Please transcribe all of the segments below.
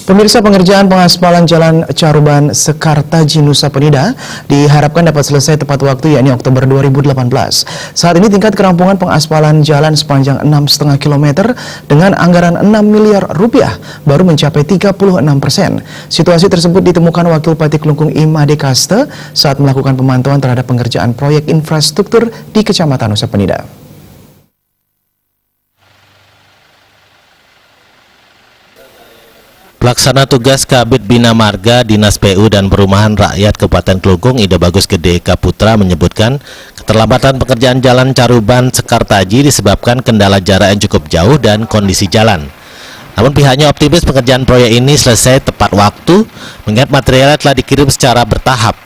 Pemirsa, pengerjaan pengaspalan Jalan Caruban Sekartaji Nusa Penida diharapkan dapat selesai tepat waktu, yakni Oktober 2018. Saat ini tingkat kerampungan pengaspalan jalan sepanjang 6,5 km dengan anggaran 6 miliar rupiah baru mencapai 36%. Situasi tersebut ditemukan Wakil Bupati Klungkung Imade Kaste saat melakukan pemantauan terhadap pengerjaan proyek infrastruktur di Kecamatan Nusa Penida. Pelaksana tugas Kabid Bina Marga Dinas PU dan Perumahan Rakyat Kabupaten Klungkung Ida Bagus Gede Kaputra menyebutkan keterlambatan pekerjaan Jalan Caruban Sekartaji disebabkan kendala jarak yang cukup jauh dan kondisi jalan. Namun pihaknya optimis pekerjaan proyek ini selesai tepat waktu mengingat materialnya telah dikirim secara bertahap.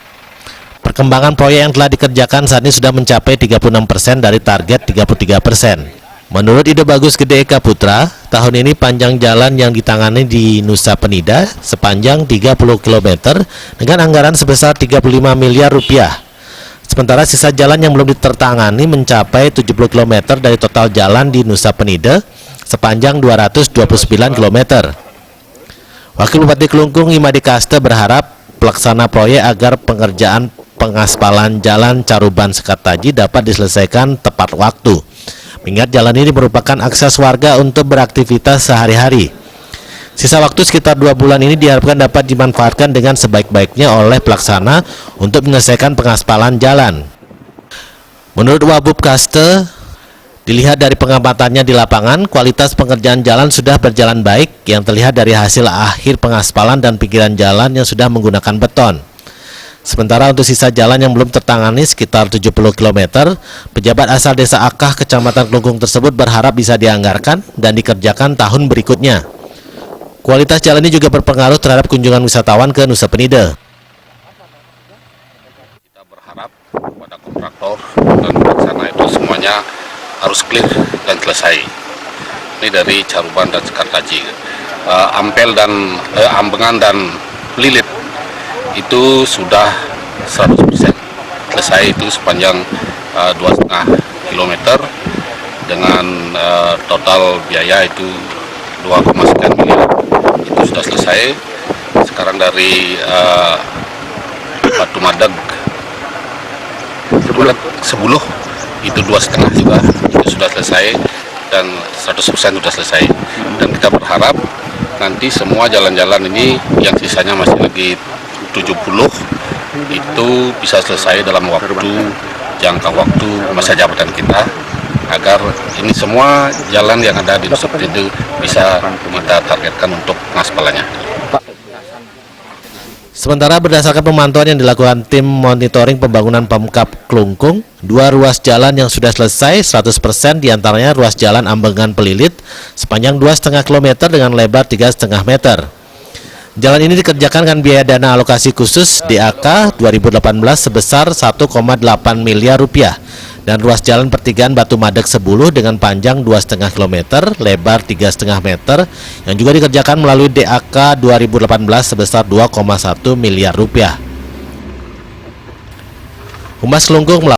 Perkembangan proyek yang telah dikerjakan saat ini sudah mencapai 36% dari target 33%. Menurut Ida Bagus Gede Kaputra, tahun ini panjang jalan yang ditangani di Nusa Penida sepanjang 30 km dengan anggaran sebesar 35 miliar rupiah. Sementara sisa jalan yang belum ditertangani mencapai 70 km dari total jalan di Nusa Penida sepanjang 229 km. Wakil Bupati Klungkung Imade Kaste berharap pelaksana proyek agar pengerjaan pengaspalan Jalan Caruban Sekartaji dapat diselesaikan tepat waktu. Mengingat jalan ini merupakan akses warga untuk beraktivitas sehari-hari. Sisa waktu sekitar 2 bulan ini diharapkan dapat dimanfaatkan dengan sebaik-baiknya oleh pelaksana untuk menyelesaikan pengaspalan jalan. Menurut Wabub Kaste, dilihat dari pengamatannya di lapangan, kualitas pengerjaan jalan sudah berjalan baik yang terlihat dari hasil akhir pengaspalan dan pinggiran jalan yang sudah menggunakan beton. Sementara untuk sisa jalan yang belum tertangani sekitar 70 km, pejabat asal Desa Akah, Kecamatan Klungkung tersebut berharap bisa dianggarkan dan dikerjakan tahun berikutnya. Kualitas jalan ini juga berpengaruh terhadap kunjungan wisatawan ke Nusa Penida. Kita berharap pada kontraktor dan pelaksana itu semuanya harus clear dan selesai. Ini dari Caruban dan Sekartaji, Ampel dan Ambengan dan Lilit itu sudah 100% selesai, itu sepanjang 2,5 km dengan total biaya itu 2,9 miliar, itu sudah selesai. Sekarang dari Batu Madeg Sebuluh itu 2,5 juga, itu sudah selesai dan 100% sudah selesai. Dan kita berharap nanti semua jalan-jalan ini yang sisanya masih lagi 70 itu bisa selesai dalam jangka waktu masa jabatan kita, agar ini semua jalan yang ada di Nusa Penida bisa kita targetkan untuk pengaspalannya. Sementara berdasarkan pemantauan yang dilakukan tim monitoring pembangunan Pemkab Klungkung, 2 ruas jalan yang sudah selesai 100% diantaranya ruas jalan Ambengan Pelilit sepanjang 2,5 km dengan lebar 3,5 meter. Jalan ini dikerjakan dengan biaya dana alokasi khusus DAK 2018 sebesar 1,8 miliar rupiah dan ruas jalan pertigaan Batu Madeg Sebuluh dengan panjang 2,5 km, lebar 3,5 meter yang juga dikerjakan melalui DAK 2018 sebesar 2,1 miliar rupiah. Humas Klungkung